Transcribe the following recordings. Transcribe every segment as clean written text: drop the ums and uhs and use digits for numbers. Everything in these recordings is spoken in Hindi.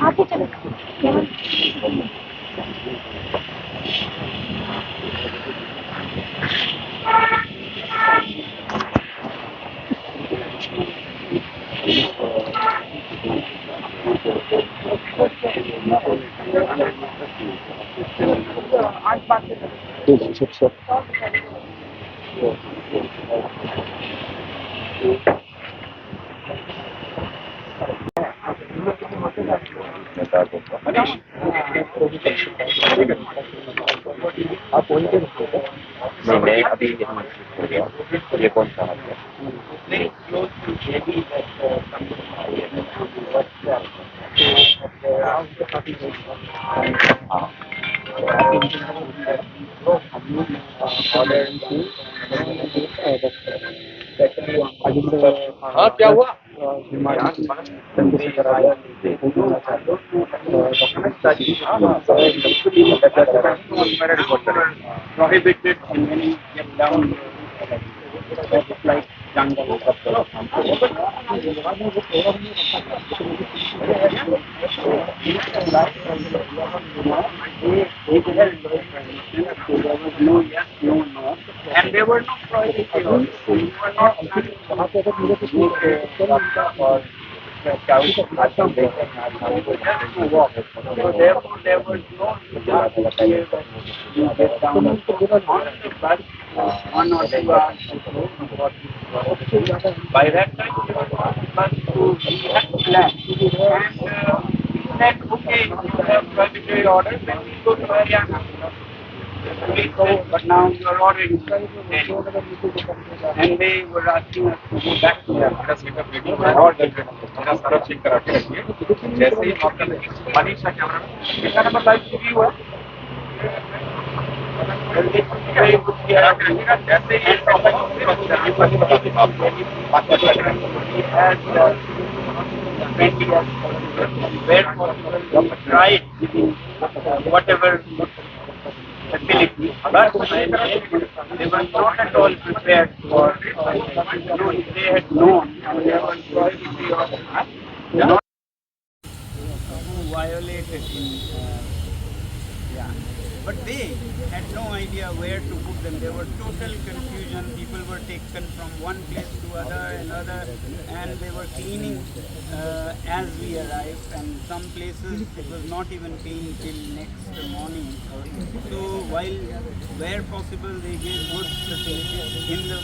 आगे चलो आप वहीं पे रुके थे? नहीं, मैं अभी यहाँ शिफ्ट हो गया। ये कौन सा है? हाँ, क्या हुआ? Prohibited and when you get down, it's like jungle. There was no yes, no, no, and there were no prohibitions. You were not to walk. So therefore, there was no reason to fear that you get down on the bus 1 or 2 hours before. By that time, we were on the bus to we had planned, and we said, okay, you have prohibitory orders, then we go to Haryana. Police said, but now you are already Delhi. And they were asking us to go back to their और मेरा सारा चेक करा के रखिए। जैसे ही आपका मनीषा कैमरा कितना नंबर लाइव टीवी हुआ? जैसे ही where possible, try whatever facility, but they were not at all prepared for, if they had known and there was prohibited or who violated but they had no idea where to put them. There were total confusion. People were taken from one place to another, and they were cleaning as we arrived. And some places it was not even clean till next morning. So while where possible they gave good facilities in the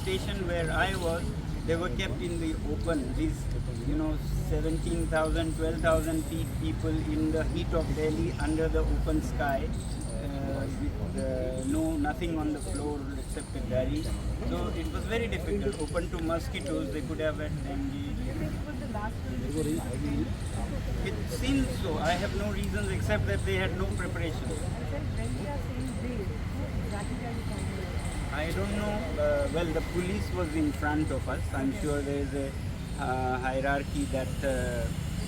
station where I was, they were kept in the open. These 17,000, 12,000 feet people in the heat of Delhi under the open sky, with nothing on the floor except a gari. So it was very difficult. Open to mosquitoes, they could have had dengue. It seems so. I have no reasons except that they had no preparation. I don't know. Well, the police was in front of us. I'm sure there is a hierarchy that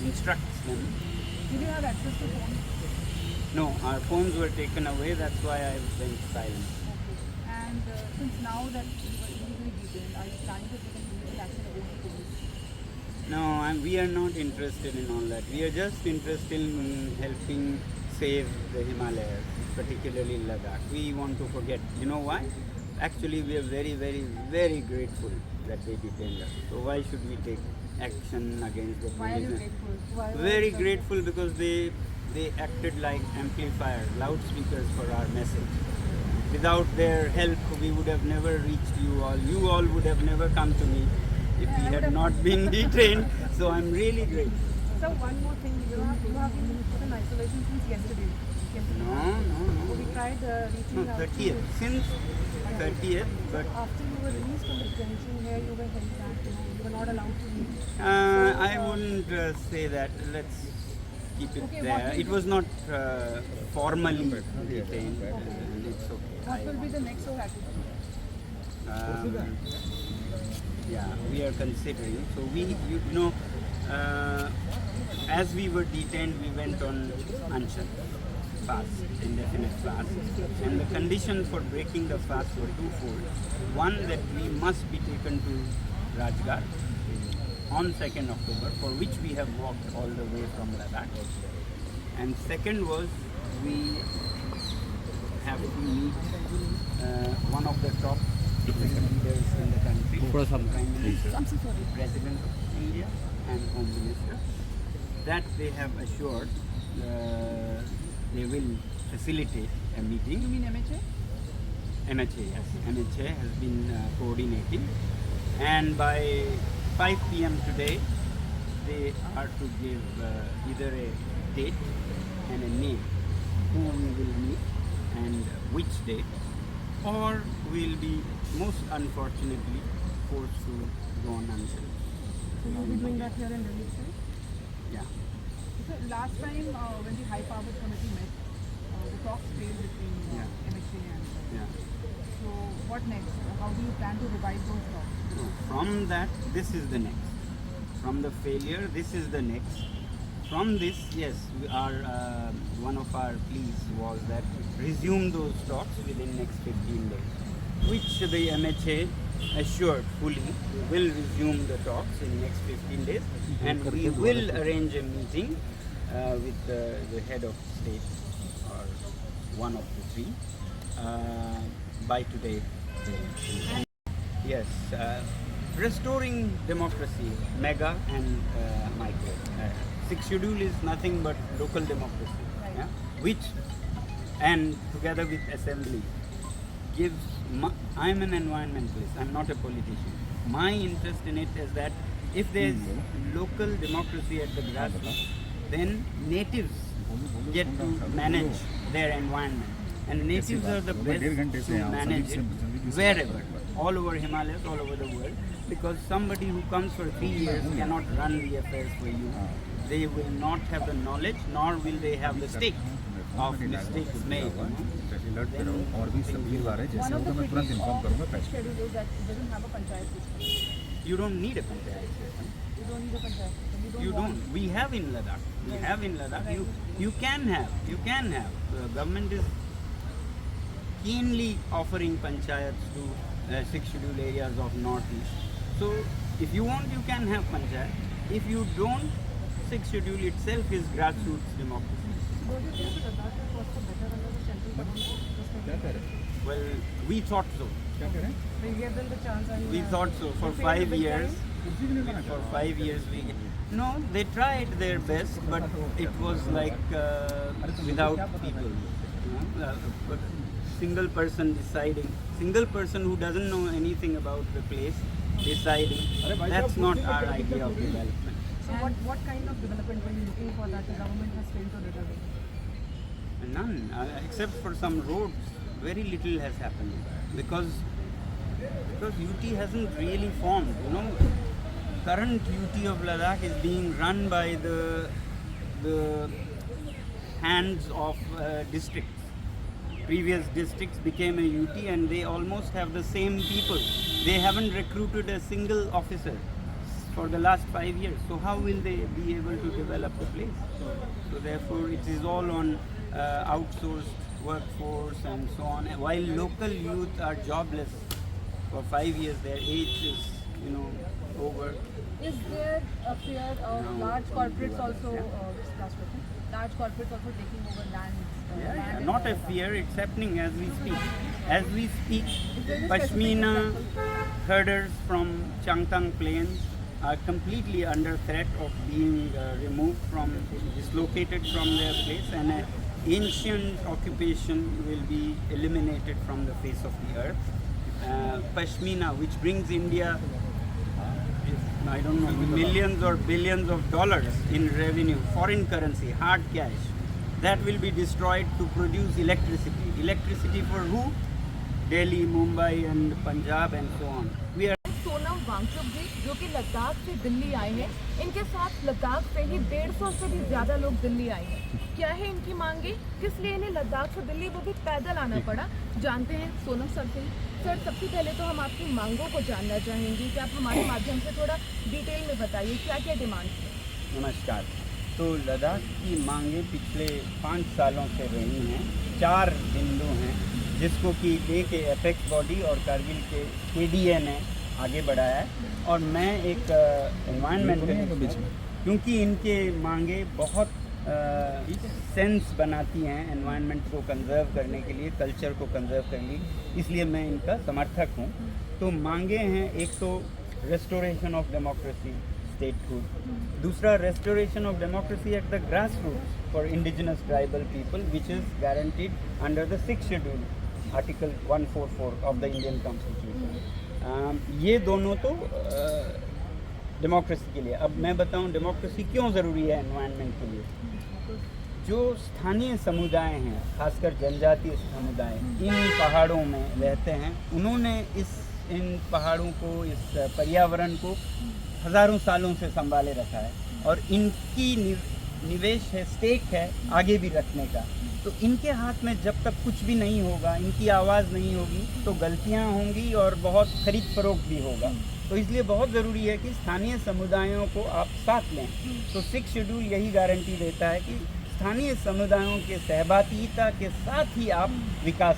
instructs them. Did you have access to phones? No, our phones were taken away. That's why I went silent. Okay. And since now that you were illegally detained, are you planning to take an immediate action against the police? No, we are not interested in all that. We are just interested in helping save the Himalayas, particularly Ladakh. We want to forget. You know why? Actually, we are very, very, very grateful that they detained us. So why should we take action against the police? Why are you grateful? Very grateful because they acted like amplifiers, loudspeakers for our message. Without their help, we would have never reached you all. You all would have never come to me if we had not been detained. So I'm really grateful. So one more thing, you have been put in isolation since yesterday. No. We tried reaching No, out. 30th. Since 30th, but After you were released from the detention here, you were held back. You were not allowed to leave. I wouldn't say that. Let's keep it Okay, there. It was not formally detained. It's okay. What will be the next attitude? Yeah, we are considering. So as we were detained, we went on Anshan fast, indefinite fast. And the conditions for breaking the fast were twofold. One, that we must be taken to Rajgarh on 2nd October, for which we have walked all the way from Ladakh. And second was we have to meet one of the top leaders in the country, Prime Minister, I'm so sorry. President of India and Home Minister, that they have assured they will facilitate a meeting. You mean MHA? MHA, yes. MHA has been coordinating, and by 5 p.m. today, they are to give either a date and a name who we will meet and which date, or will be most unfortunately forced to go on unsheltered. So you'll be doing that here in Delhi itself? Yeah. So last time when the high powered committee met, the talks failed between Yeah. MHA and Yeah. so what next? How do you plan to revive those talks? So from that, this is the next. From the failure, this is the next. From this, yes, we are, one of our pleas was that resume those talks within next 15 days, which the MHA assured fully will resume the talks in next 15 days, and we will arrange a meeting with the head of state or one of the three by today. Yes, restoring democracy, mega and micro. Sixth schedule is nothing but local democracy, Right. yeah? Which, and together with assembly, gives. I'm an environmentalist. I'm not a politician. My interest in it is that if there is local democracy at the grassroots, then natives get to manage their environment, and natives are the best to manage it wherever, all over Himalayas, all over the world, because somebody who comes for 3 years cannot run the affairs for you. They will not have the knowledge, nor will they have the stake of mistakes made. और भी सब भीड़ आ रहे हैं जैसे होगा मैं तुरंत इन्फॉर्म करूँगा पैसे schedule is that it doesn't have a panchayat system. You don't need a panchayat system. You don't need a panchayat system. You don't. We have in Ladakh. We have in Ladakh. You can have. You can have. The government is keenly offering panchayats to 6 scheduled areas of northeast. So if you want, you can have panchayat. If you don't, 6 schedule itself is grassroots democracy. Don't you think that Ladakh is also better under the central government? क्या कह रहे हैं Well, we thought so. क्या कह रहे हैं We gave them the chance and We thought so for they failed 5 big years. time. कुर्सी भी नहीं बना For 5 years we. No, they tried their best, but it was like without people. But single person deciding, single person who doesn't know anything about the place deciding. That's not our idea of development. So what kind of development were you looking for that the government has failed to deliver? None, except for some roads. Very little has happened because UT hasn't really formed. You know, current UT of Ladakh is being run by the hands of districts. Previous districts became a UT and they almost have the same people. They haven't recruited a single officer for the last 5 years. So how will they be able to develop the place? So therefore it is all on outsourced workforce and so on. While local youth are jobless for 5 years, their age is, over. Is there a fear of No. large corporates also, just last question, large corporates also taking over land? land Not a and- fear, it's happening as we speak. As we speak, there a Pashmina specific herders from Changtang Plains are completely under threat of being removed from, dislocated from their place, and an ancient occupation will be eliminated from the face of the earth. Pashmina, which brings India, I don't know, millions or billions of dollars in revenue, foreign currency, hard cash, that will be destroyed to produce electricity. Electricity for who? Delhi, Mumbai and Punjab and so on. We are Sonam Wangchuck जी जो कि लद्दाख से दिल्ली आए हैं, इनके साथ लद्दाख से ही 150 से भी ज़्यादा लोग दिल्ली आए हैं। क्या है इनकी मांगे, किस लिए इन्हें लद्दाख से दिल्ली वो भी पैदल आना पड़ा, जानते हैं सोनम सर से। सर सबसे पहले तो हम आपकी मांगों को जानना चाहेंगे कि आप हमारे माध्यम से थोड़ा डिटेल में बताइए क्या क्या डिमांड्स हैं। नमस्कार। तो लद्दाख की मांगे पिछले 5 सालों से रही हैं। 4 बिंदु हैं जिसको कि ले के एपेक्स बॉडी और कारगिल के KDA ने आगे बढ़ाया है। और मैं एक एनवायरनमेंटलिस्ट हूँ, क्योंकि इनके मांगे बहुत सेंस बनाती हैं एनवायरनमेंट को कंजर्व करने के लिए, कल्चर को कंजर्व करने के लिए, इसलिए मैं इनका समर्थक हूँ। तो मांगे हैं, एक तो रेस्टोरेशन ऑफ डेमोक्रेसी, स्टेटहुड, दूसरा restoration of democracy at the grass roots for indigenous tribal people which is guaranteed under the 6th schedule article 144 of the Indian constitution. ये दोनों तो डेमोक्रेसी के लिए। अब मैं बताऊं डेमोक्रेसी क्यों ज़रूरी है एनवायरनमेंट के लिए। जो स्थानीय समुदाय हैं, खासकर जनजातीय समुदाय इन पहाड़ों में रहते हैं, उन्होंने इन पहाड़ों को, इस पर्यावरण को हज़ारों सालों से संभाले रखा है और इनकी निवेश है, स्टेक है आगे भी रखने का। तो इनके हाथ में जब तक कुछ भी नहीं होगा, इनकी आवाज़ नहीं होगी, तो गलतियां होंगी और बहुत खरीद फरोख्त भी होगा। तो इसलिए बहुत ज़रूरी है कि स्थानीय समुदायों को आप साथ लें। तो 6th शेड्यूल यही गारंटी देता है कि स्थानीय समुदायों के सहभागिता के साथ ही आप विकास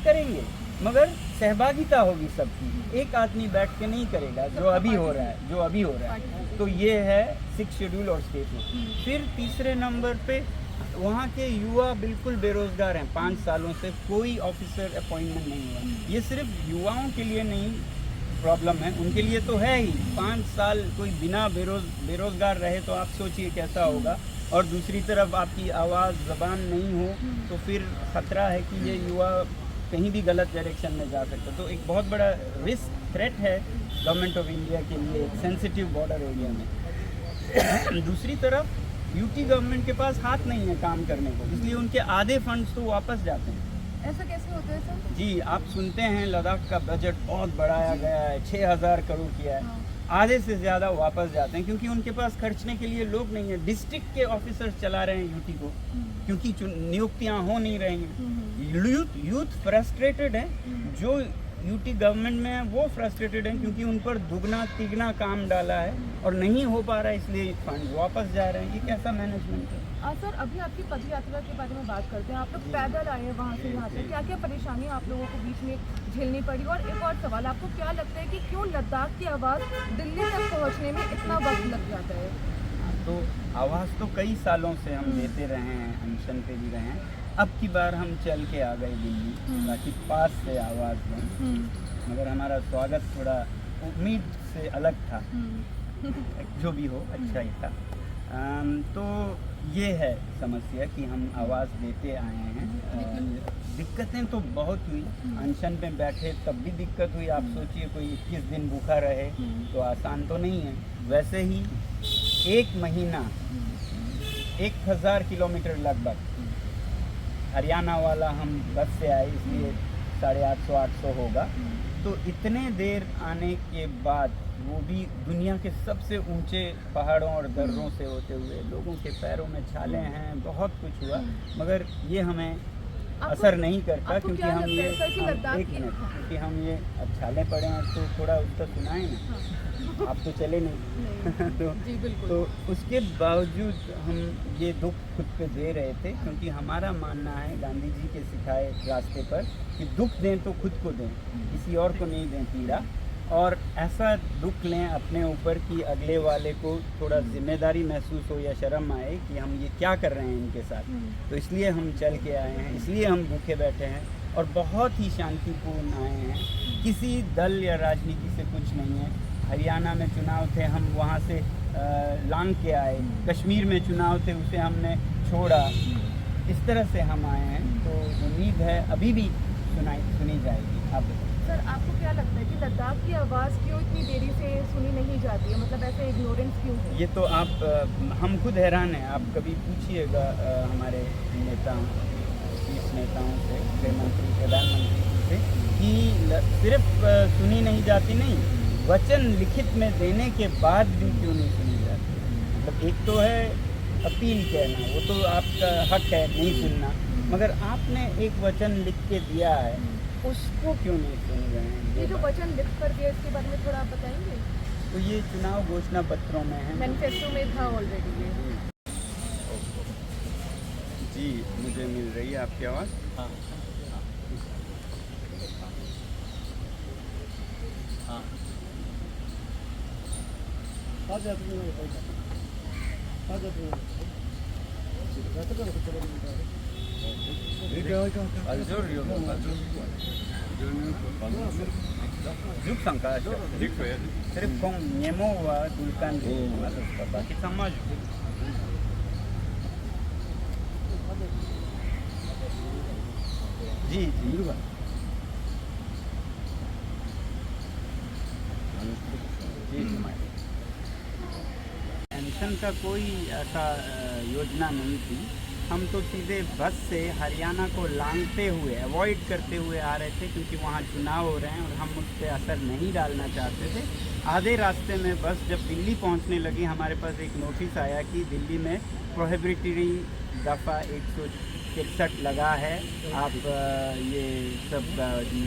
करेंगे मगर सहभागिता होगी सबकी, एक आदमी बैठ के नहीं करेगा जो अभी हो रहा है। तो ये है 6th शेड्यूल और स्टेटहुड। फिर तीसरे नंबर पे वहाँ के युवा बिल्कुल बेरोज़गार हैं, 5 सालों से कोई ऑफिसर अपॉइंटमेंट नहीं हुआ। ये सिर्फ युवाओं के लिए नहीं प्रॉब्लम है, उनके लिए तो है ही। 5 साल कोई बिना बेरोज़गार रहे तो आप सोचिए कैसा होगा। और दूसरी तरफ आपकी आवाज़ ज़बान नहीं हो तो फिर ख़तरा है कि ये युवा कहीं भी गलत डायरेक्शन में जा सकता है। तो एक बहुत बड़ा रिस्क थ्रेट है गवर्नमेंट ऑफ इंडिया के लिए एक सेंसिटिव बॉर्डर एरिया में। दूसरी तरफ यूटी गवर्नमेंट के पास हाथ नहीं है काम करने को, इसलिए उनके आधे फंड्स तो वापस जाते हैं। ऐसा कैसे होता है सर? जी, आप सुनते हैं लद्दाख का बजट बहुत बढ़ाया गया है, 6000 करोड़ किया है, आधे से ज़्यादा वापस जाते हैं क्योंकि उनके पास खर्चने के लिए लोग नहीं है। डिस्ट्रिक्ट के ऑफिसर्स चला रहे हैं यूटी को क्योंकि नियुक्तियां हो नहीं रही हैं। यूथ फ्रस्ट्रेटेड है, जो यूटी गवर्नमेंट में है वो फ्रस्ट्रेटेड है क्योंकि उन पर दुगना तिगना काम डाला है और नहीं हो पा रहा है, इसलिए फंड वापस जा रहे हैं। ये कैसा मैनेजमेंट है? सर, अभी आपकी पद यात्रा के बारे में बात करते हैं। आप लोग पैदल आए हैं वहाँ से यहाँ से, क्या क्या परेशानियाँ आप लोगों को बीच में झेलनी पड़ी? और एक और सवाल, आपको क्या लगता है कि क्यों लद्दाख की आवाज़ दिल्ली तक पहुँचने में इतना वक्त लग जाता है? तो आवाज़ तो कई सालों से हम देते रहे हैं, अनशन पे भी रहे हैं। अब की बार हम चल के आ गए दिल्ली ताकि पास से आवाज़ दें, मगर हमारा स्वागत थोड़ा उम्मीद से अलग था। जो भी हो अच्छा ही था। तो ये है समस्या कि हम आवाज़ देते आए हैं। दिक्कतें तो बहुत हुई, अनशन पे बैठे तब भी दिक्कत हुई। आप सोचिए कोई 21 दिन भूखा रहे तो आसान तो नहीं है। वैसे ही 1 महीना 1000 किलोमीटर लगभग हरियाणा वाला हम बस से आए, इसलिए 850-800 होगा। तो इतने देर आने के बाद वो भी दुनिया के सबसे ऊंचे पहाड़ों और दर्रों से होते हुए, लोगों के पैरों में छाले हैं, बहुत कुछ हुआ, मगर ये हमें असर नहीं करता क्योंकि हम ये क्योंकि हम ये अब छाले पड़े हैं तो थोड़ा उसका सुनाए ना। आप तो चले नहीं तो उसके बावजूद हम ये दुख खुद पे दे रहे थे क्योंकि हमारा मानना है गांधी जी के सिखाए रास्ते पर कि दुख दें तो खुद को दें, किसी और को नहीं दें पीड़ा। और ऐसा दुख लें अपने ऊपर कि अगले वाले को थोड़ा जिम्मेदारी महसूस हो या शर्म आए कि हम ये क्या कर रहे हैं इनके साथ। तो इसलिए हम चल के आए हैं, इसलिए हम भूखे बैठे हैं और बहुत ही शांतिपूर्ण आए हैं। किसी दल या राजनीति से कुछ नहीं है। हरियाणा में चुनाव थे, हम वहाँ से लांग के आए, कश्मीर में चुनाव थे, उसे हमने छोड़ा। इस तरह से हम आए हैं, तो उम्मीद है अभी भी सुनी जाएगी। आप सर, आपको क्या लगता है कि लद्दाख की आवाज़ क्यों इतनी देरी से सुनी नहीं जाती है? मतलब ऐसे इग्नोरेंस क्यों है? ये तो आप हम खुद हैरान हैं। आप कभी पूछिएगा हमारे नेताओं, शीर्ष नेताओं से, गृह मंत्री, प्रधानमंत्री से कि सिर्फ सुनी नहीं जाती, नहीं, वचन लिखित में देने के बाद भी क्यों नहीं सुनी जाती? मतलब एक तो है अपील कहना, वो तो आपका हक है नहीं सुनना, मगर आपने एक वचन लिख के दिया है, उसको क्यों नहीं सुन रहे हैं? ये जो वचन लिख कर दिया, इसके बारे में थोड़ा आप बताएंगे? तो ये चुनाव घोषणा पत्रों में है, मैनिफेस्टो में था ऑलरेडी ये। जी, मुझे मिल रही है आपकी आवाज़। हाँ हाँ, Trip kung nyemo wa dulkan baki sama juga. जी जी जी पेंशन का कोई ऐसा योजना नहीं थी। हम तो सीधे बस से हरियाणा को लांघते हुए अवॉइड करते हुए आ रहे थे, क्योंकि वहाँ चुनाव हो रहे हैं और हम उस पर असर नहीं डालना चाहते थे। आधे रास्ते में बस जब दिल्ली पहुँचने लगी, हमारे पास एक नोटिस आया कि दिल्ली में प्रोहिबिटरी दफ़ा 163 लगा है, आप ये सब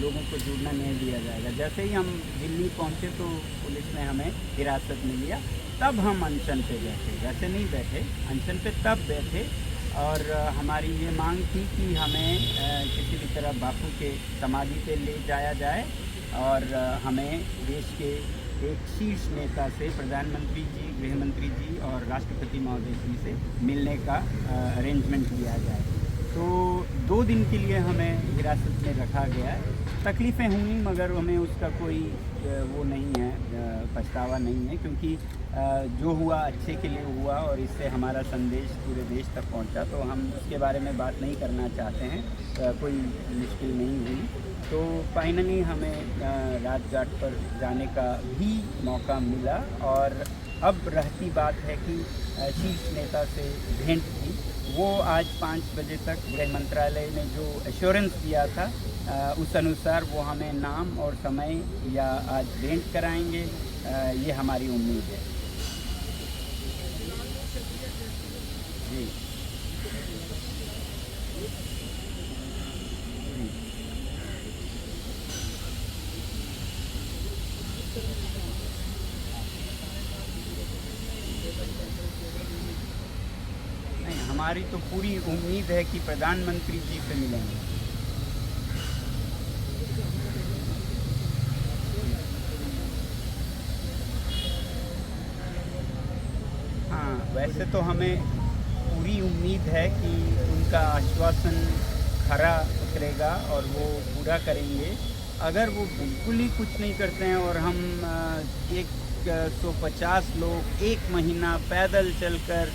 लोगों को जुड़ना नहीं दिया जाएगा। जैसे ही हम दिल्ली पहुँचे तो पुलिस ने हमें हिरासत में लिया, तब हम अनशन पे बैठे। वैसे नहीं बैठे, अनशन पे तब बैठे और हमारी ये मांग थी कि हमें किसी भी तरह बापू के समाधि पे ले जाया जाए और हमें देश के एक शीर्ष नेता से, प्रधानमंत्री जी, गृह मंत्री जी और राष्ट्रपति महोदय जी से मिलने का अरेंजमेंट किया जाए। तो 2 दिन के लिए हमें हिरासत में रखा गया है। तकलीफ़ें हुई मगर हमें उसका कोई वो नहीं है, पछतावा नहीं है, क्योंकि जो हुआ अच्छे के लिए हुआ और इससे हमारा संदेश पूरे देश तक पहुंचा। तो हम उसके बारे में बात नहीं करना चाहते हैं, कोई मुश्किल नहीं हुई। तो फाइनली हमें राजघाट पर जाने का भी मौका मिला और अब रहती बात है कि शीर्ष नेता से भेंट की, वो आज 5 बजे तक गृह मंत्रालय ने जो एश्योरेंस दिया था उस अनुसार वो हमें नाम और समय या आज भेंट कराएंगे, ये हमारी उम्मीद है। जी नहीं, हमारी तो पूरी उम्मीद है कि प्रधानमंत्री जी से मिलेंगे। हाँ, वैसे तो हमें पूरी उम्मीद है कि उनका आश्वासन खरा उतरेगा और वो पूरा करेंगे। अगर वो बिल्कुल ही कुछ नहीं करते हैं और हम 150 लोग 1 महीना पैदल चलकर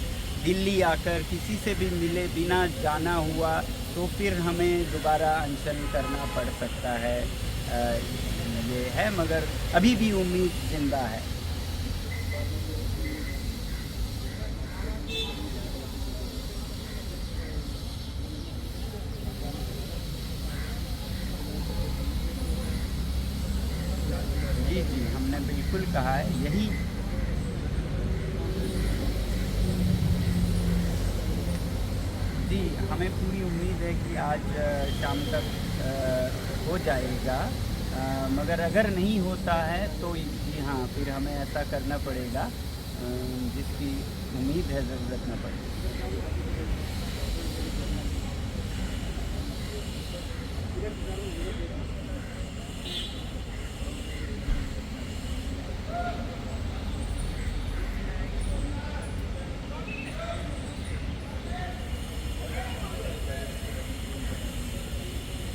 दिल्ली आकर किसी से भी मिले बिना जाना हुआ, तो फिर हमें दोबारा अनशन करना पड़ सकता है। ये है, मगर अभी भी उम्मीद जिंदा है। जी जी, हमने बिल्कुल कहा है यही। जी, हमें पूरी उम्मीद है कि आज शाम तक हो जाएगा, मगर अगर नहीं होता है तो जी हाँ, फिर हमें ऐसा करना पड़ेगा जिसकी उम्मीद है, ज़रूरत न पड़े।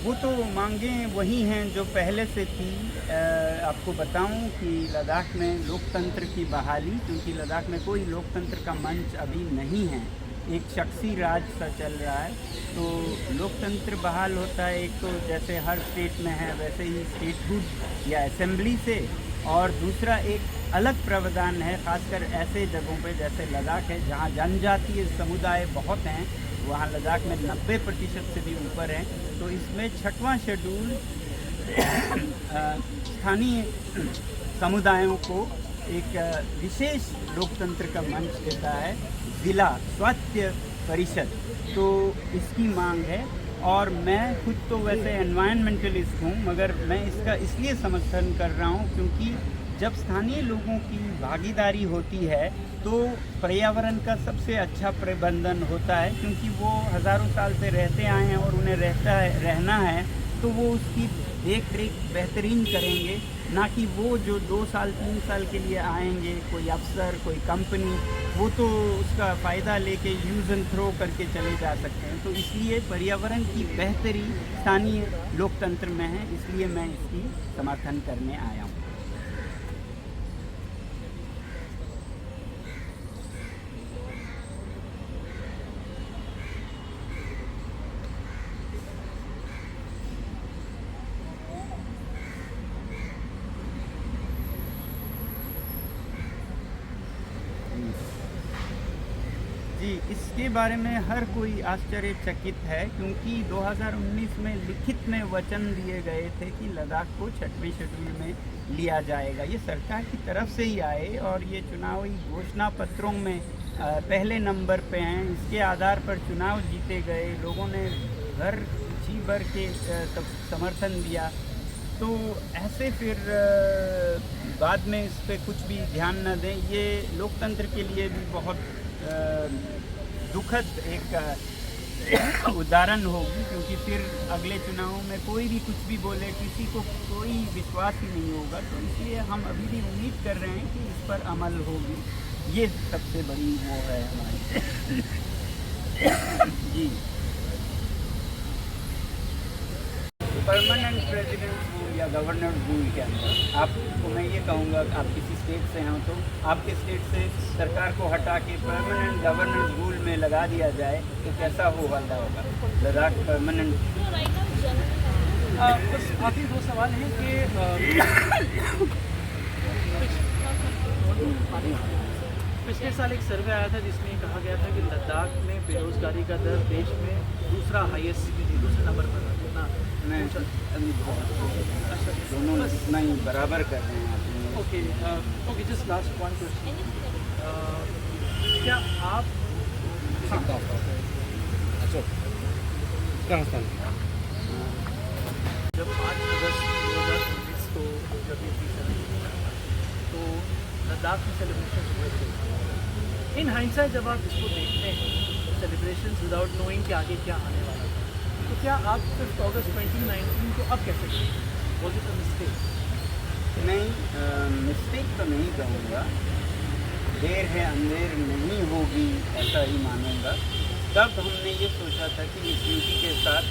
वो तो मांगें वही हैं जो पहले से थी। आपको बताऊं कि लद्दाख में लोकतंत्र की बहाली, क्योंकि लद्दाख में कोई लोकतंत्र का मंच अभी नहीं है, एक शख्सी राज सा चल रहा है। तो लोकतंत्र बहाल होता है, एक तो जैसे हर स्टेट में है वैसे ही स्टेटहुड या असेंबली से, और दूसरा एक अलग प्रावधान है खासकर ऐसे जगहों पे जैसे लद्दाख है जहाँ जनजातीय समुदाय बहुत हैं। वहाँ लद्दाख में 90% से भी ऊपर है। तो इसमें 6वां शेड्यूल स्थानीय समुदायों को एक विशेष लोकतंत्र का मंच देता है, जिला स्वास्थ्य परिषद। तो इसकी मांग है, और मैं खुद तो वैसे एनवायरमेंटलिस्ट हूँ, मगर मैं इसका इसलिए समर्थन कर रहा हूँ क्योंकि जब स्थानीय लोगों की भागीदारी होती है तो पर्यावरण का सबसे अच्छा प्रबंधन होता है, क्योंकि वो हज़ारों साल से रहते आए हैं और उन्हें रहना है, तो वो उसकी देख रेख बेहतरीन करेंगे। ना कि वो जो 2 साल 3 साल के लिए आएंगे, कोई अफसर, कोई कंपनी, वो तो उसका फ़ायदा लेके यूज़ एंड थ्रो करके चले जा सकते हैं। तो इसलिए पर्यावरण की बेहतरी स्थानीय लोकतंत्र में है, इसलिए मैं इसकी समर्थन करने आया हूँ। जी, इसके बारे में हर कोई आश्चर्यचकित है, क्योंकि 2019 में लिखित में वचन दिए गए थे कि लद्दाख को 6वें शेड्यूल में लिया जाएगा। ये सरकार की तरफ से ही आए और ये चुनावी घोषणा पत्रों में पहले नंबर पे हैं। इसके आधार पर चुनाव जीते गए, लोगों ने घर जी भर के समर्थन दिया। तो ऐसे फिर बाद में इस पर कुछ भी ध्यान न दें, ये लोकतंत्र के लिए भी बहुत दुखद एक उदाहरण होगी, क्योंकि फिर अगले चुनावों में कोई भी कुछ भी बोले, किसी को कोई विश्वास ही नहीं होगा। तो इसलिए हम अभी भी उम्मीद कर रहे हैं कि इस पर अमल होगी। ये सबसे बड़ी वो है हमारी जी। परमानेंट प्रेसिडेंट रूल या गवर्नर रूल के अंदर आपको मैं ये कहूँगा, आप किसी स्टेट से हैं तो आपके स्टेट से सरकार को हटा के परमानेंट गवर्नर रूल में लगा दिया जाए तो कैसा होगा लद्दाख परमानेंट। बस आखिरी 2 सवाल हैं कि पिछले साल एक सर्वे आया था जिसमें कहा गया था कि लद्दाख में बेरोजगारी का दर देश में दूसरा नंबर पर था। मैं अभी दोनों इतना ही बराबर कर रहे हैं। Okay, just last one question, क्या आप जब 5 अगस्त 2019 को जब ये तो लद्दाख में सेलिब्रेशन हुए थे, इन हाइंडसाइट जब आप इसको देखते हैं सेलिब्रेशन विदाउट नोइंग कि आगे क्या आने वाला था, तो क्या आप 5 अगस्त 2019 को अब कैसे करेंगे? Was it a mistake? नहीं, मिस्टेक तो नहीं कहूँगा, देर है अंधेर नहीं होगी ऐसा ही मानूंगा। तब हमने ये सोचा था कि इस नीति के साथ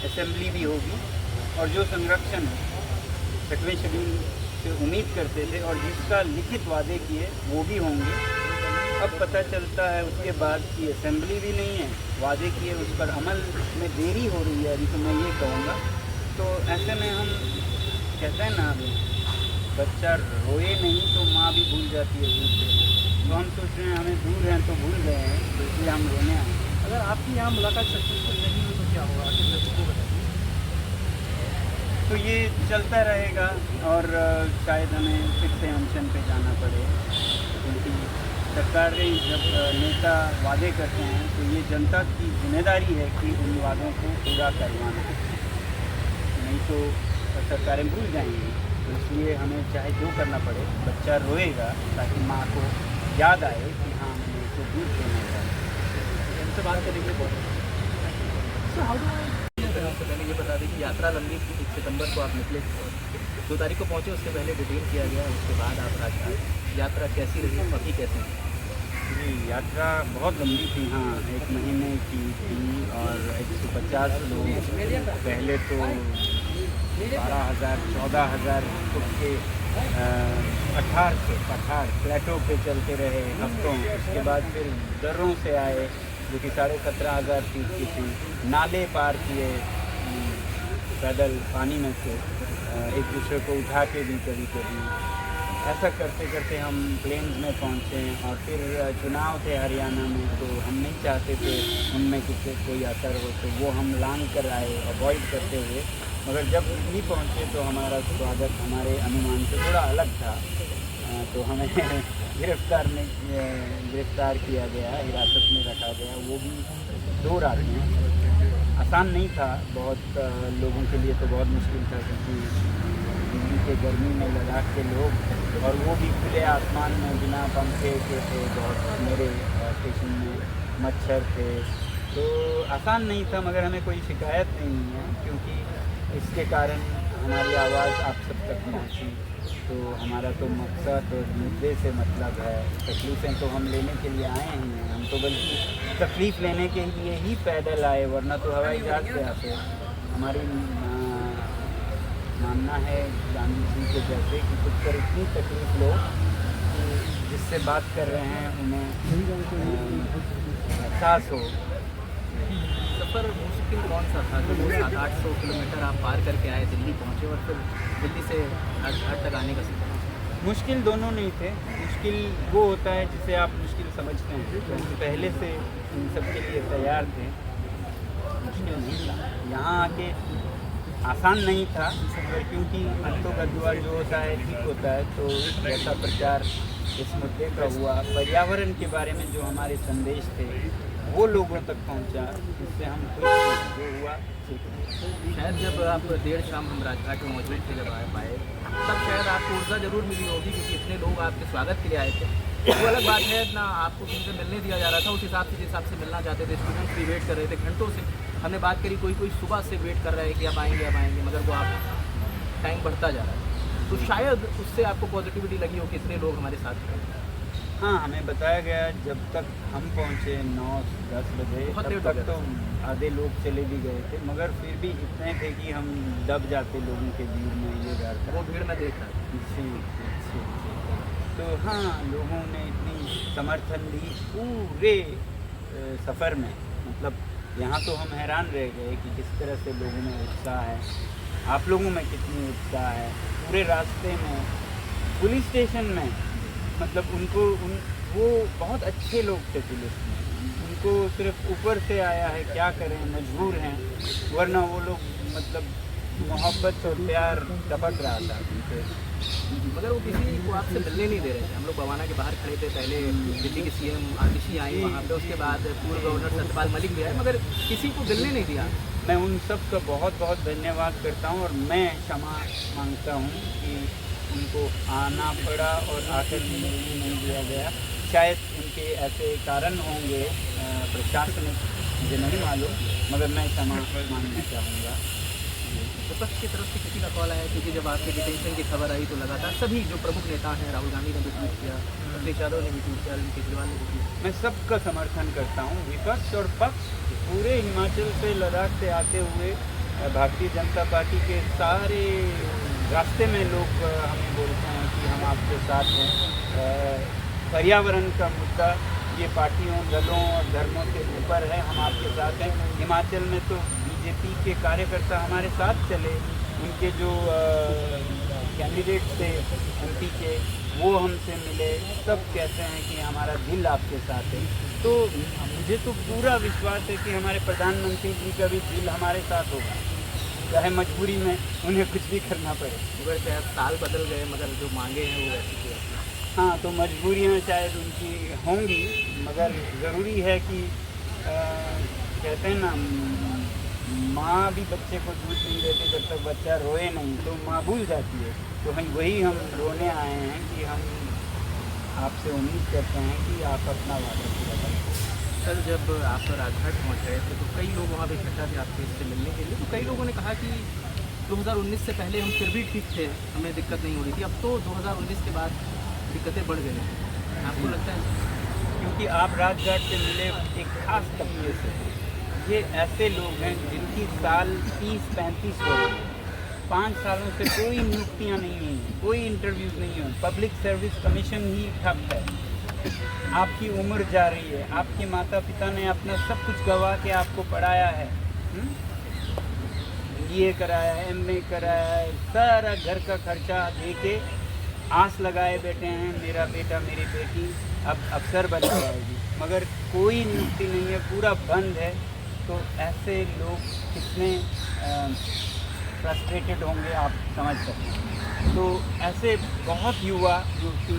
असेंबली भी होगी और जो संरक्षण 6वें शेड्यूल से उम्मीद करते थे और जिसका लिखित वादे किए वो भी होंगे। अब पता चलता है उसके बाद कि असेंबली भी नहीं है, वादे किए उस पर अमल में देरी हो रही है अभी, तो मैं ये कहूँगा। तो ऐसे में हम कहते हैं ना, बच्चा रोए नहीं तो माँ भी भूल जाती है दूर से। तो हम सोच रहे हैं हमें दूर हैं तो भूल गए हैं, तो इसलिए हम रोने आए। अगर आपकी यहाँ मुलाकात सक्सेसफुल नहीं हुई तो क्या होगा? तो ये चलता रहेगा और शायद हमें फिर से अनशन पे जाना पड़े, क्योंकि सरकारें जब नेता वादे करते हैं तो ये जनता की जिम्मेदारी है कि उन वादों को पूरा करवाना, नहीं तो सरकारें भूल जाएंगी। तो इसलिए हमें चाहे जो करना पड़े, बच्चा रोएगा ताकि माँ को याद आए कि हाँ मैंने इसको दूर देना चाहिए। इनसे बात करने के लिए बहुत पहले ये बता दें कि यात्रा लंबी थी। 1 सितंबर को आप निकले, 2 तारीख को पहुँचे, उसके पहले डिटेन किया गया, उसके बाद आप राजघाट। यात्रा कैसी रही, अभी कैसी रही? जी, यात्रा बहुत लंबी थी। हाँ, 1 महीने की थी और 150 लोग, पहले तो 12,000 14,000 फुट के पठार प्लेटो पे चलते रहे हफ्तों। उसके बाद फिर दर्रों से आए जो कि 17,500 फीट की थी, नाले पार किए पैदल पानी में से, एक दूसरे को उठा के भी कभी कभी। ऐसा करते करते हम प्लेन्स में पहुँचे और फिर चुनाव थे हरियाणा में, तो हम नहीं चाहते थे उनमें कुछ कोई असर हो, तो वो हम लांग कर आए अवॉइड करते हुए। मगर जब दिल्ली पहुँचे तो हमारा स्वागत हमारे अनुमान से थोड़ा अलग था। तो हमें गिरफ्तार किया गया, हिरासत में रखा गया, वो भी 2 रातें। आसान नहीं था, बहुत लोगों के लिए तो बहुत मुश्किल था, क्योंकि दिल्ली के गर्मी में लद्दाख के लोग, और वो भी खुले आसमान में बिना पंखे के थे। बहुत मेरे स्टेशन में मच्छर थे, तो आसान नहीं था। मगर हमें कोई शिकायत नहीं है, क्योंकि इसके कारण हमारी आवाज़ आप सब तक पहुंची। तो हमारा तो मकसद और मुद्दे से मतलब है, तकलीफ़ें तो हम लेने के लिए आए ही हैं, हम तो बल्कि तकलीफ़ लेने के लिए ही पैदल आए, वरना तो हवाई जहाज़ से आते। हमारी मानना है गांधी जी के जैसे कि खुद पर इतनी तकलीफ़ लो कि जिससे बात कर रहे हैं उन्हें एहसास हो। सफ़र मुश्किल कौन सा था? जो 700-800 किलोमीटर आप पार करके आए, दिल्ली पहुँचे और फिर दिल्ली से घर तक आने का सफ़र। मुश्किल दोनों नहीं थे। मुश्किल वो होता है जिसे आप मुश्किल समझते हैं, तो हम पहले से इन सब के लिए तैयार थे। मुश्किल नहीं था, यहाँ आके आसान नहीं था, मगर क्योंकि अंतों का दुआ जो होता है ठीक होता है, तो ऐसा प्रचार इस मुद्दे का हुआ। पर्यावरण के बारे में जो हमारे संदेश थे वो लोगों तक पहुंचा, जिससे हम खुश थे। जो हुआ शायद जब आप देर शाम हम राजघाट में मौजूद थे, जब आए पाए, तब शायद आपको ऊर्जा ज़रूर मिली होगी, क्योंकि इतने लोग आपके स्वागत के लिए आए थे। वो अलग बात है ना, आपको किसी से मिलने दिया जा रहा था, उस हिसाब से जिस हिसाब से मिलना चाहते थे। स्टूडेंट्स भी वेट कर रहे थे घंटों से। हमने बात करी, कोई सुबह से वेट कर रहा है कि अब आएंगे, मगर वो आप टाइम बढ़ता जा रहा है। तो शायद उससे आपको पॉजिटिविटी लगी हो कि इतने लोग हमारे साथ हैं। हाँ, हमें बताया गया जब तक हम पहुँचे 9-10 बजे, तब तक तो आधे लोग चले भी गए थे, मगर फिर भी इतने थे कि हम दब जाते लोगों के भीड़ में। ये डर था, वो भीड़ में देख रहा था। जी। तो हाँ, लोगों ने इतनी समर्थन दी पूरे सफ़र में। मतलब यहाँ तो हम हैरान रह गए कि किस तरह से लोगों में उत्साह है, आप लोगों में कितनी उत्साह है। पूरे रास्ते में, पुलिस स्टेशन में, मतलब वो बहुत अच्छे लोग थे पुलिस में। उनको सिर्फ ऊपर से आया है, क्या करें, मजबूर हैं, वरना वो लोग मतलब मोहब्बत और प्यार टपक रहा था उनसे। मगर वो किसी को आपसे मिलने नहीं दे रहे थे। हम लोग बवाना के बाहर खड़े थे, पहले दिल्ली के सीएम आतिशी आई वहाँ पे, उसके बाद पूर्व गवर्नर सत्यपाल मलिक भी आए, मगर किसी को मिलने नहीं दिया। मैं उन सब का बहुत बहुत धन्यवाद करता हूँ, और मैं क्षमा मांगता हूँ कि उनको आना पड़ा और आकर मिलने नहीं दिया गया। शायद उनके ऐसे कारण होंगे प्रशासनिक, मुझे नहीं मालूम, मगर मैं क्षमा मांगना चाहूँगा। विपक्ष की तरफ से किसी का कॉल आया? क्योंकि जब आपके डिटेंशन की खबर आई तो लगातार सभी जो प्रमुख नेता हैं, राहुल गांधी ने भी ट्वीट किया, अखिलेश यादव ने भी ट्वीट किया, अरविंद केजरीवाल ने भी ट्वीट किया। मैं सबका समर्थन करता हूँ, विपक्ष और पक्ष। पूरे हिमाचल से, लद्दाख से आते हुए भारतीय जनता पार्टी के सारे रास्ते में लोग हमें बोलते हैं कि हम आपके साथ हैं। पर्यावरण का मुद्दा ये पार्टियों, दलों और धर्मों के ऊपर है, हम आपके साथ हैं। हिमाचल में तो बीजेपी के कार्यकर्ता हमारे साथ चले, उनके जो कैंडिडेट थे एमपी के, वो हमसे मिले, सब कहते हैं कि हमारा दिल आपके साथ है। तो मुझे तो पूरा विश्वास है कि हमारे प्रधानमंत्री जी का भी दिल हमारे साथ होगा, चाहे मजबूरी में उन्हें कुछ भी करना पड़े। मगर शायद साल बदल गए, मगर जो मांगे हैं वो वैसी थी। हाँ, तो मजबूरियाँ शायद उनकी होंगी, मगर ज़रूरी है कि कहते हैं ना, माँ भी बच्चे को दूध नहीं देती जब तक बच्चा रोए नहीं, तो माँ भूल जाती है। तो वही हम रोने आए हैं कि हम आपसे उम्मीद करते हैं कि आप अपना वादा पूरा करें। सर, जब आप राजघाट पहुँच रहे थे तो कई लोग वहाँ पे इकट्ठा थे आपसे इससे मिलने के लिए। तो कई लोगों ने कहा कि 2019 से पहले हम फिर भी ठीक थे, हमें दिक्कत नहीं हो रही थी, अब तो 2019 के बाद दिक्कतें बढ़ गई। आपको लगता है? क्योंकि आप राजघाट से मिले एक खास तबके से, ये ऐसे लोग हैं जिनकी साल 30-35 हो गए, 5 सालों से कोई नियुक्तियाँ नहीं हुई, कोई इंटरव्यूज़ नहीं हुए, पब्लिक सर्विस कमीशन ही ठप है। आपकी उम्र जा रही है, आपके माता पिता ने अपना सब कुछ गवा के आपको पढ़ाया है, ये कराया है, MA कराया है, सारा घर का खर्चा दे के आस लगाए बैठे हैं, मेरा बेटा मेरी बेटी अब अफसर बन जाएगी, मगर कोई नियुक्ति नहीं है, पूरा बंद है। तो ऐसे लोग कितने फ्रस्ट्रेटेड होंगे आप समझ सकते हैं। तो ऐसे बहुत युवा युवती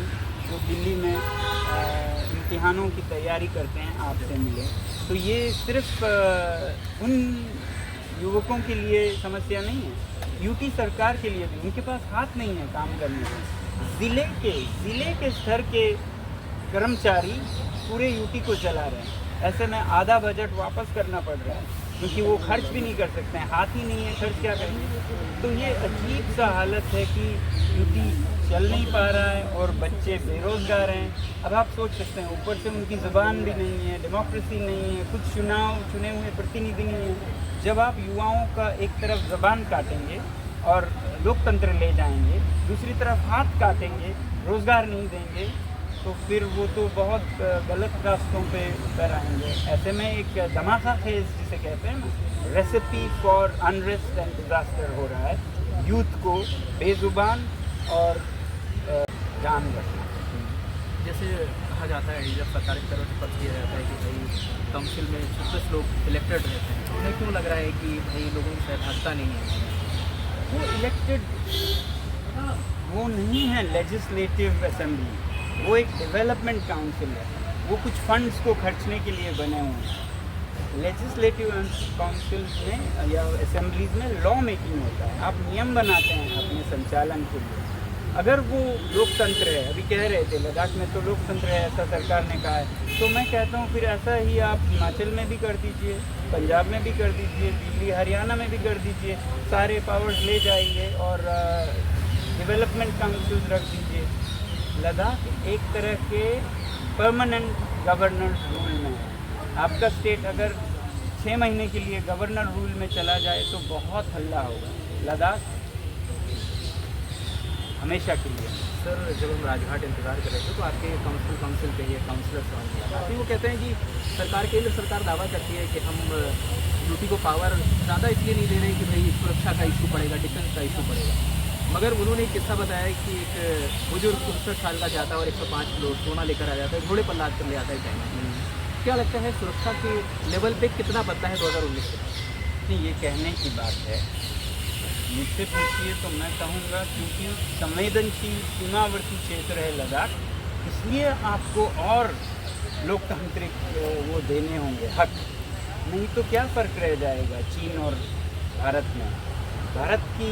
जो दिल्ली में इम्तिहानों की तैयारी करते हैं आपसे मिले, तो ये सिर्फ उन युवकों के लिए समस्या नहीं है, यूटी सरकार के लिए भी। उनके पास हाथ नहीं है काम करने का। ज़िले के स्तर के कर्मचारी पूरे यूटी को चला रहे हैं, ऐसे में आधा बजट वापस करना पड़ रहा है। क्योंकि वो खर्च भी नहीं कर सकते हैं, हाथ ही नहीं है, खर्च क्या करेंगे। तो ये अजीब सा हालत है कि यूपी चल नहीं पा रहा है और बच्चे बेरोज़गार हैं। अब आप सोच सकते हैं, ऊपर से उनकी ज़ुबान भी नहीं है, डेमोक्रेसी नहीं है, कुछ चुने हुए प्रतिनिधि नहीं है। जब आप युवाओं का एक तरफ ज़बान काटेंगे और लोकतंत्र ले जाएंगे, दूसरी तरफ हाथ काटेंगे, रोज़गार नहीं देंगे, तो फिर वो तो बहुत गलत रास्तों पे उतर आएंगे। ऐसे में एक धमाका खेज जिसे कहते हैं ना, recipe for unrest and disaster हो रहा है। यूथ को बेजुबान और जान रखना। जैसे कहा जाता है जब सरकार की तरफ से पक्ष ये रहता है कि भाई काउंसिल में 36 लोग इलेक्टेड रहते हैं, उन्हें क्यों लग रहा है कि भाई लोगों की सहभागिता नहीं है? वो इलेक्टेड वो नहीं है लेजिस्लेटिव असेंबली, वो एक डेवलपमेंट काउंसिल है। वो कुछ फंड्स को खर्चने के लिए बने हुए हैं। लेजिस्लेटिव काउंसिल्स में या असेंबलीज में लॉ मेकिंग होता है, आप नियम बनाते हैं अपने संचालन के लिए। अगर वो लोकतंत्र है, अभी कह रहे थे लद्दाख में तो लोकतंत्र है, ऐसा सरकार ने कहा है, तो मैं कहता हूँ फिर ऐसा ही आप हिमाचल में भी कर दीजिए, पंजाब में भी कर दीजिए, दिल्ली हरियाणा में भी कर दीजिए। सारे पावर्स ले जाइए और डेवलपमेंट काउंसिल रख दीजिए। लद्दाख एक तरह के परमानेंट गवर्नर रूल में है। आपका स्टेट अगर 6 महीने के लिए गवर्नर रूल में चला जाए तो बहुत हल्ला होगा। लद्दाख हमेशा के लिए। सर जब हम राजघाट इंतजार कर रहे थे तो आपके काउंसिल के ये काउंसलर से मुलाकात हुई। वो कहते हैं कि केंद्र सरकार दावा करती है कि हम यूपी को पावर ज़्यादा इसलिए नहीं दे रहे कि भाई सुरक्षा का इशू पड़ेगा, डिफेंस का इशू पड़ेगा। मगर उन्होंने एक किस्सा बताया कि एक बुजुर्ग 65 साल का जाता है और 105 किलो सोना लेकर आ जाता है, घोड़े पर लाद कर ले आता है चाइना। क्या लगता है सुरक्षा के लेवल पे कितना बदला है 2019 से? नहीं, ये कहने की बात है। मुझसे पूछिए तो मैं कहूँगा क्योंकि संवेदनशील सीमावर्ती क्षेत्र है लद्दाख, इसलिए आपको और लोकतांत्रिक वो देने होंगे हक। नहीं तो क्या फ़र्क रह जाएगा चीन और भारत में। भारत की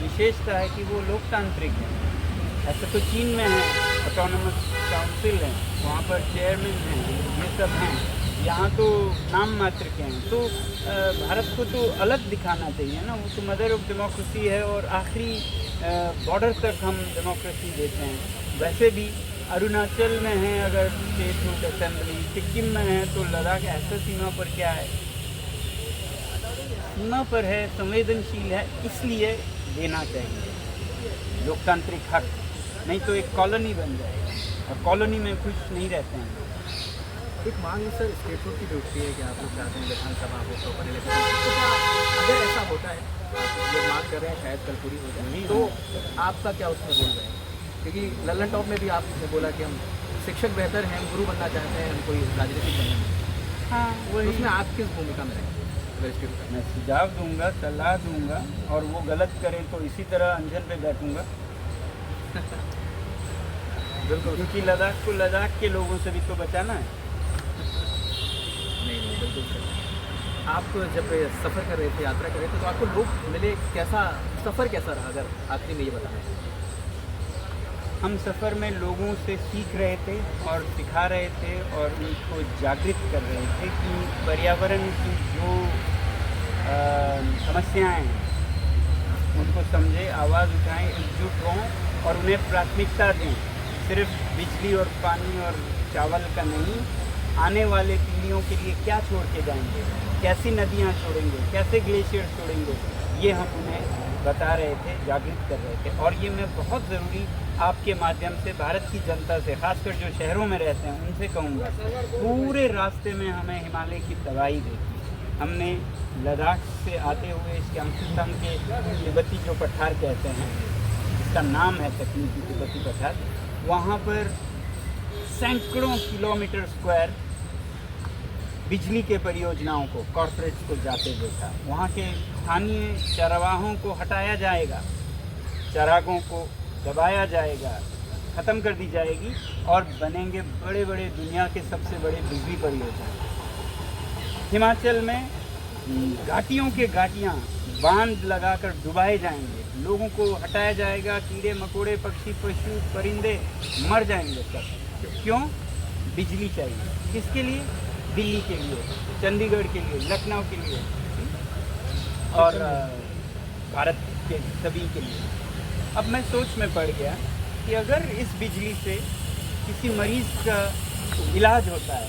विशेषता है कि वो लोकतांत्रिक है। ऐसा तो चीन में है, ऑटोनमस काउंसिल है, वहाँ पर चेयरमैन हैं, ये सब हैं। यहाँ तो नाम मात्र के हैं। तो भारत को तो अलग दिखाना चाहिए ना, वो तो मदर ऑफ डेमोक्रेसी है और आखिरी बॉर्डर तक हम डेमोक्रेसी देते हैं। वैसे भी अरुणाचल में है अगर स्टेट रूट असेंबली, सिक्किम में है, तो लद्दाख ऐसा सीमा पर क्या है, सीमा पर है, संवेदनशील है, इसलिए देना चाहिए लोकतांत्रिक हक। नहीं तो एक कॉलोनी बन जाएगा और कॉलोनी में खुश नहीं रहते हैं। एक मांग सर स्टेटों की भी उठती है कि आप लोग चाहते हैं विधानसभा हो प्रॉपर इलेक्शन, तो क्या अगर ऐसा होता है, आप लोग मांग कर रहे हैं शायद कल पूरी हो जाए, तो आपका क्या उसमें बोल रहे हैं? क्योंकि लल्लन टॉप में भी आपने बोला कि हम शिक्षक बेहतर हैं, हम गुरु बनना चाहते हैं, हम कोई राजनीतिक बनना नहीं। हाँ, वही उसमें आप किस भूमिका में रहेंगे? मैं सुझाव दूंगा, सलाह दूंगा, और वो गलत करें तो इसी तरह अंजन पे बैठूंगा। बिल्कुल, क्योंकि लद्दाख को लद्दाख के लोगों से भी तो बचाना है। नहीं बिल्कुल सर। आप जब सफ़र कर रहे थे, यात्रा कर रहे थे, तो आपको लोग मिले, कैसा सफ़र कैसा रहा? अगर आखिरी में ये बताना है। हम सफ़र में लोगों से सीख रहे थे और सिखा रहे थे और उनको जागृत कर रहे थे कि पर्यावरण की जो समस्याएं हैं उनको समझे, आवाज़ उठाएं, एकजुट हों और उन्हें प्राथमिकता दें। सिर्फ बिजली और पानी और चावल का नहीं, आने वाले पीढ़ियों के लिए क्या छोड़ के जाएंगे, कैसी नदियाँ छोड़ेंगे, कैसे ग्लेशियर छोड़ेंगे, ये हम उन्हें बता रहे थे, जागृत कर रहे थे। और ये मैं बहुत ज़रूरी आपके माध्यम से भारत की जनता से, खासकर जो शहरों में रहते हैं, उनसे कहूँगा, पूरे रास्ते में हमें हिमालय की तबाही देखी। हमने लद्दाख से आते हुए इस क्यांगसुथांग के तिब्बती जो पठार कहते हैं, इसका नाम है तकनीकी तिब्बती पठार, वहाँ पर सैकड़ों किलोमीटर स्क्वायर बिजली के परियोजनाओं को, कॉर्पोरेट्स को जाते देखा। वहाँ के स्थानीय चरवाहों को हटाया जाएगा, चरागों को दबाया जाएगा, ख़त्म कर दी जाएगी और बनेंगे बड़े बड़े दुनिया के सबसे बड़े बिजली परियोजना। हिमाचल में घाटियों के घाटियाँ बांध लगाकर डुबाए जाएंगे, लोगों को हटाया जाएगा, कीड़े मकोड़े, पक्षी, पशु, परिंदे मर जाएंगे सब। क्यों? बिजली चाहिए। किसके लिए? दिल्ली के लिए, चंडीगढ़ के लिए, लखनऊ के लिए और भारत के सभी के लिए। अब मैं सोच में पड़ गया कि अगर इस बिजली से किसी मरीज़ का इलाज होता है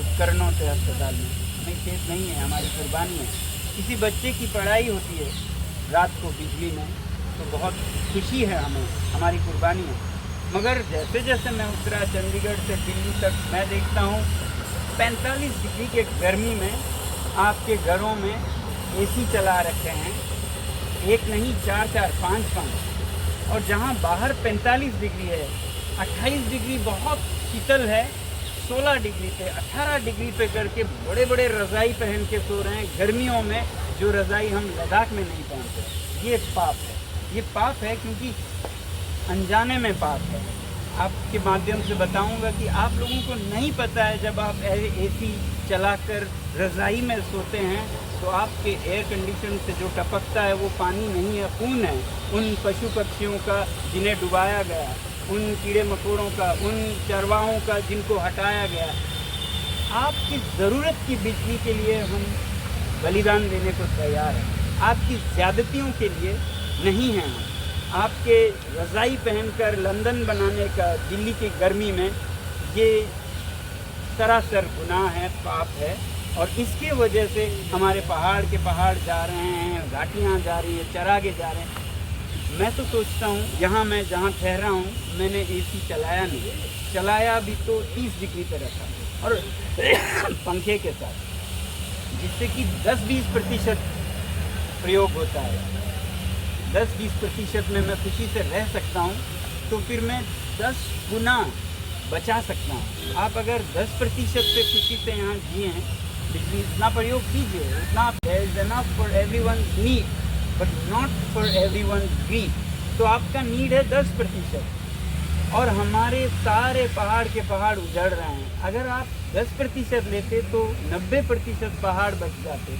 उपकरणों से अस्पताल में, हमें खेत नहीं है, हमारी कुर्बानी है। किसी बच्चे की पढ़ाई होती है रात को बिजली में, तो बहुत खुशी है हमें, हमारी कुर्बानी है। मगर जैसे जैसे मैं उतरा चंडीगढ़ से दिल्ली तक, मैं देखता हूँ 45 डिग्री के गर्मी में आपके घरों में एसी चला रखे हैं, एक नहीं 4-4, 5-5, और जहाँ बाहर 45 डिग्री है, 28 डिग्री बहुत शीतल है, 16 डिग्री पे 18 डिग्री पे करके बड़े बड़े रज़ाई पहन के सो रहे हैं गर्मियों में, जो रज़ाई हम लद्दाख में नहीं पहनते। ये पाप है, ये पाप है, क्योंकि अनजाने में पाप है। आपके माध्यम से बताऊंगा कि आप लोगों को नहीं पता है, जब आप एसी चलाकर रज़ाई में सोते हैं तो आपके एयर कंडीशन से जो टपकता है वो पानी नहीं है, खून है उन पशु पक्षियों का जिन्हें डुबाया गया, उन कीड़े मकोड़ों का, उन चरवाहों का जिनको हटाया गया। आपकी ज़रूरत की बिजली के लिए हम बलिदान देने को तैयार हैं, आपकी ज़्यादतियों के लिए नहीं हैं हम। आपके रज़ाई पहनकर लंदन बनाने का दिल्ली की गर्मी में ये सरासर गुनाह है, पाप है, और इसके वजह से हमारे पहाड़ के पहाड़ जा रहे हैं, घाटियाँ जा रही हैं, चरागे जा रहे हैं। मैं तो सोचता हूँ, यहाँ मैं जहाँ ठहरा हूँ मैंने एसी चलाया नहीं, चलाया भी तो 30 डिग्री पे रखा और पंखे के साथ, जिससे कि 10-20% प्रयोग होता है। 10-20% में मैं खुशी से रह सकता हूँ, तो फिर मैं 10 गुना बचा सकता हूँ। आप अगर 10% से खुशी से यहाँ जिए हैं, बिजली इतना प्रयोग कीजिए, इतना there is enough for everyone's need, but not for everyone's greed। तो आपका नीड है 10%, और हमारे सारे पहाड़ के पहाड़ उजड़ रहे हैं। अगर आप 10% लेते तो 90% पहाड़ बच जाते,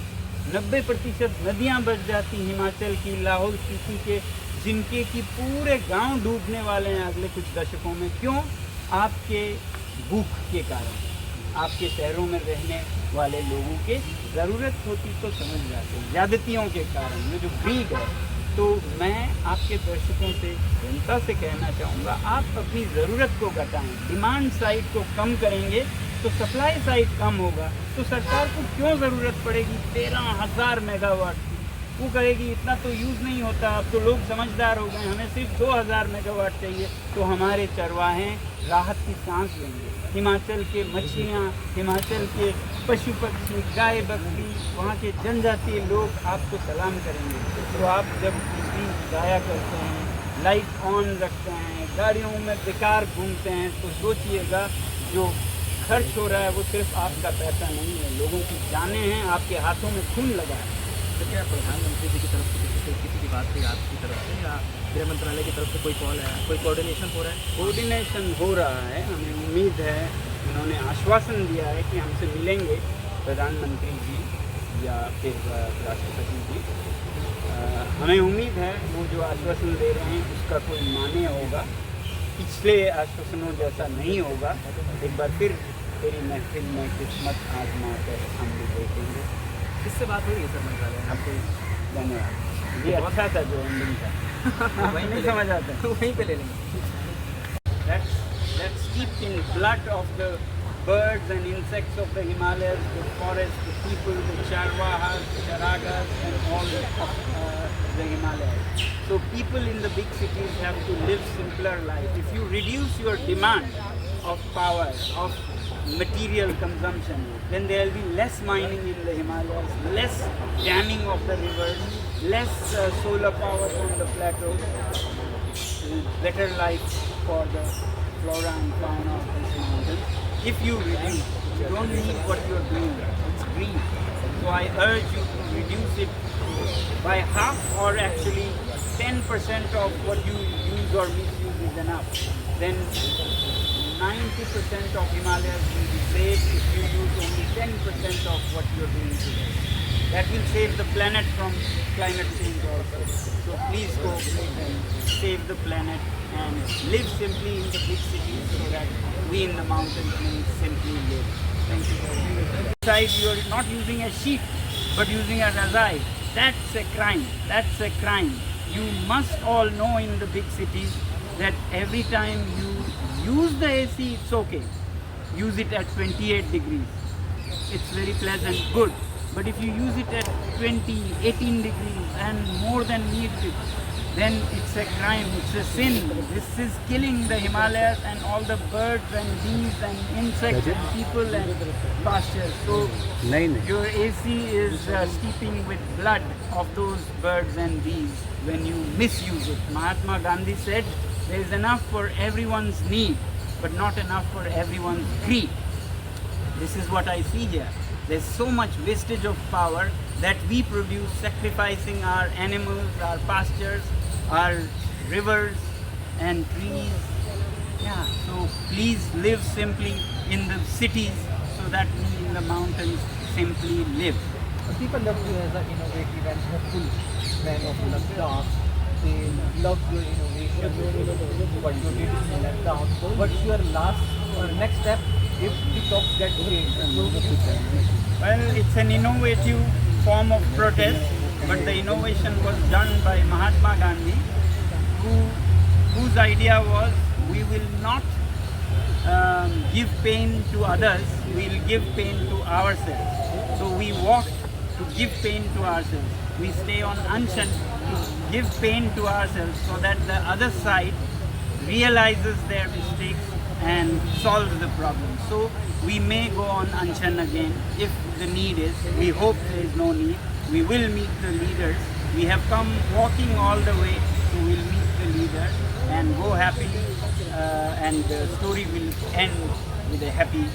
90% नदियाँ बच जाती हिमाचल की, लाहौल स्पीति के, जिनके कि पूरे गांव डूबने वाले हैं अगले कुछ दशकों में। क्यों? आपके भूख के कारण, आपके शहरों में रहने वाले लोगों के ज़रूरत होती तो समझ जाते, ज़्यादतियों के कारण, ये जो ग्रीड है। तो मैं आपके दर्शकों से, जनता से कहना चाहूँगा, आप अपनी ज़रूरत को घटाएं, डिमांड साइड को कम करेंगे तो सप्लाई साइड कम होगा। तो सरकार को क्यों ज़रूरत पड़ेगी 13,000 मेगावाट की? वो कहेगी इतना तो यूज़ नहीं होता, अब तो लोग समझदार हो गए, हमें सिर्फ 2,000 मेगावाट चाहिए। तो हमारे चरवाहे राहत की सांस लेंगे, हिमाचल के मछलियाँ, हिमाचल के पशु पक्षी, गाय बकरी, वहाँ के जनजातीय लोग आपको सलाम करेंगे। तो आप जब बिजली जाया करते हैं, लाइट ऑन रखते हैं, गाड़ियों में बेकार घूमते हैं, तो सोचिएगा जो खर्च हो रहा है वो सिर्फ आपका पैसा नहीं है, लोगों की जानें हैं, आपके हाथों में खून लगा है। तो क्या प्रधानमंत्री जी की तरफ से किसी की बात हुई आपकी तरफ से, या गृह मंत्रालय की तरफ से कोई कॉल है, कोई कोऑर्डिनेशन हो रहा है? कोऑर्डिनेशन हो रहा है, हमें उम्मीद है, उन्होंने आश्वासन दिया है कि हमसे मिलेंगे प्रधानमंत्री जी या फिर राष्ट्रपति जी। हमें उम्मीद है वो जो आश्वासन दे रहे हैं उसका कोई माने होगा, पिछले आश्वासनों जैसा नहीं होगा। एक बार फिर तेरी महफिल में किस्मत आजमा कर हम भी देखेंगे। किससे बात हुई है सर मंत्रालय में आपको? धन्यवाद। ये अच्छा था जो एंडिंग था, वहीं पे नहीं समझ आता। वहीं पे ले लेंगे। That's steeped in blood of the birds and insects of the Himalayas, the forest, the people, the charvahas, the charagas, and all of the Himalayas. So people in the big cities have to live simpler life. If you reduce your demand of power, of material consumption, then there will be less mining in the Himalayas, less damming of the rivers, less solar power on the plateaus, better life for the flora and fauna of these mountains. If you reduce, you don't need what you're doing, it's greed. So I urge you to reduce it by half, or actually 10% of what you use or misuse is enough. Then 90% of Himalayas will be saved if you use only 10% of what you're doing today. That will save the planet from climate change also. So please cooperate and save the planet and live simply in the big cities so that we in the mountains may simply live. Thank you. Side, you are not using a sheet, but using a razai. That's a crime. That's a crime. You must all know in the big cities that every time you use the AC, it's okay. Use it at 28 degrees. It's very pleasant, good. But if you use it at 20, 18 degrees and more than needs it, then it's a crime, it's a sin. This is killing the Himalayas and all the birds and bees and insects and people and pastures. So your AC is steeping with blood of those birds and bees when you misuse it. Mahatma Gandhi said there is enough for everyone's need, but not enough for everyone's greed. This is what I see here. There's so much wastage of power that we produce, sacrificing our animals, our pastures, our rivers and trees. Yeah, so please live simply in the cities so that we in the mountains simply live. People love you as an innovative and hopeful man of Ladakh. They love your innovation, what you did in Ladakh. What's your next step if the talks get changed? Well, it's an innovative form of protest, but the innovation was done by Mahatma Gandhi, whose idea was we will not give pain to others, we will give pain to ourselves. So we walk to give pain to ourselves. We stay on Anshan to give pain to ourselves so that the other side realizes their mistakes and solves the problem. So we may go on Anshan again if the need is. We hope there is no need. We will meet the leaders. We have come walking all the way, so we'll meet the leaders and go happily, and the story will end with a happy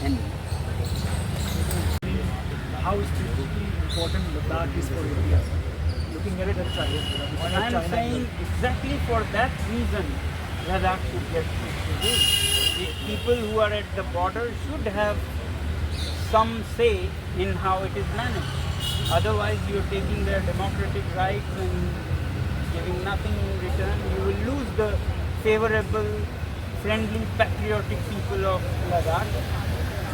ending. How strategically important Ladakh is for India? Looking at it as China. I'm saying exactly for that reason Ladakh should get the people who are at the border should have some say in how it is managed. Otherwise, you are taking their democratic rights and giving nothing in return. You will lose the favorable, friendly, patriotic people of Ladakh.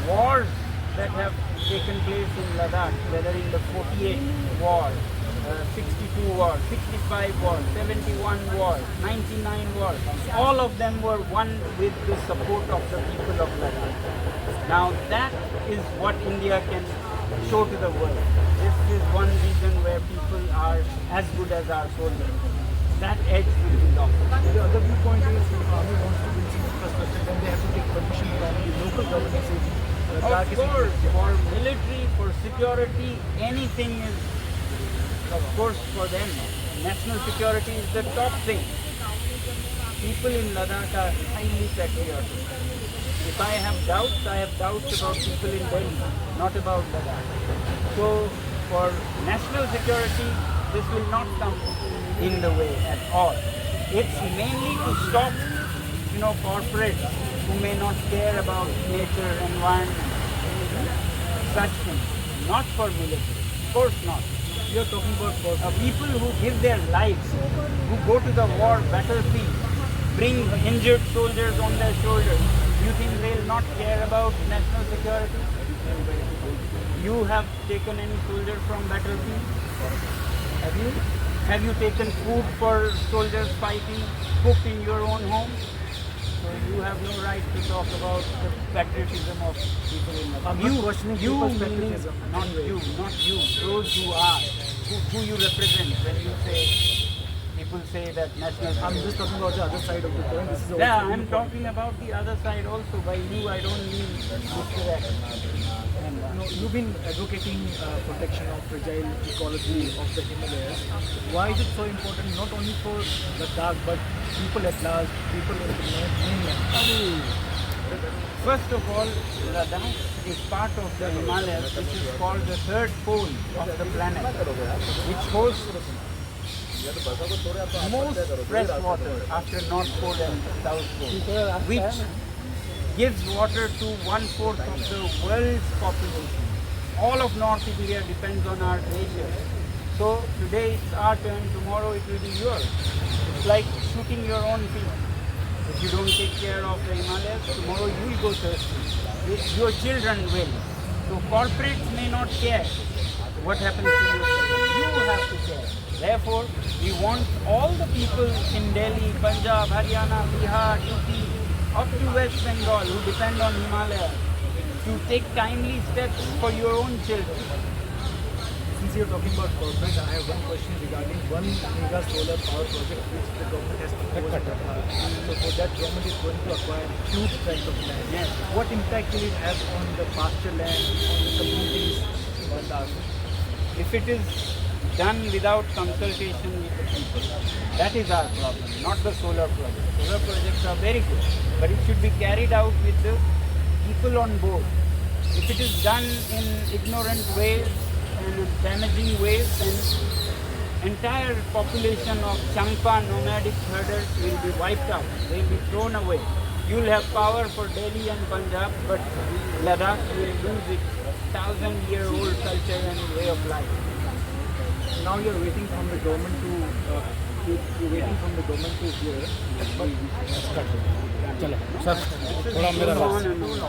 Wars that have taken place in Ladakh, whether in the 48 war, 62 war, 65 war, 71 war, 99 war, all of them were won with the support of the people of Ladakh. Now that is what India can show to the world. This is one reason where people are as good as our soldiers. That edge will be lost. The other viewpoint is the army wants to build some infrastructure, then they have to take permission from the local government. Of course, for military, for security, anything is, of course, for them. National security is the top thing. People in Ladakh are highly patriotic. If I have doubts about people in Delhi, not about Ladakh. So, for national security, this will not come in the way at all. It's mainly to stop, corporates who may not care about nature, environment, such things. Not for military, of course not. We are talking about People who give their lives, who go to the war battlefield, bring injured soldiers on their shoulders. You think they will not care about national security? You have taken any soldier from battlefield? Have you? Have you taken food for soldiers fighting, cooked in your own home? So you have no right to talk about the patriotism of people in Ladakh. I'm not questioning You people's meaning, patriotism. not you, those who are, who you represent when you say, people say that national I'm just talking about the other side of the coin. This is also yeah, really I'm important. talking about the other side also. By you, I don't mean Mr. X. No, you've been advocating protection of fragile ecology of the Himalayas. Why is it so important, not only for Ladakh, but people at large, people in the mainland? First of all, Ladakh is part of the Himalayas, which is called the third pole of the planet, which hosts most fresh water after North Pole and South Pole, which gives water to 1/4 of the world's population. All of North India depends on our glaciers. So today it's our turn, tomorrow it will be yours. It's like shooting your own feet. If you don't take care of the Himalayas, tomorrow you will go thirsty. your children will. So corporates may not care what happens to your children. You have to care. Therefore, we want all the people in Delhi, Punjab, Haryana, Bihar, UP, up to West Bengal who depend on Himalaya to take timely steps for your own children. Since you're talking about corporate, I have one question regarding one mega solar power project which the government has proposed. So for that, government is going to acquire huge tracts of land. Yes. What impact will it have on the pasture land, on the communities in Ladakh? If it is done without consultation with the people, that is our problem, not the solar projects. Solar projects are very good, but it should be carried out with the people on board. If it is done in ignorant ways and damaging ways, then entire population of Champa nomadic herders will be wiped out. They will be thrown away. You will have power for Delhi and Punjab, but Ladakh will lose its 1,000-year-old culture and way of life. Now you're waiting from the government to hear. This is going on and on.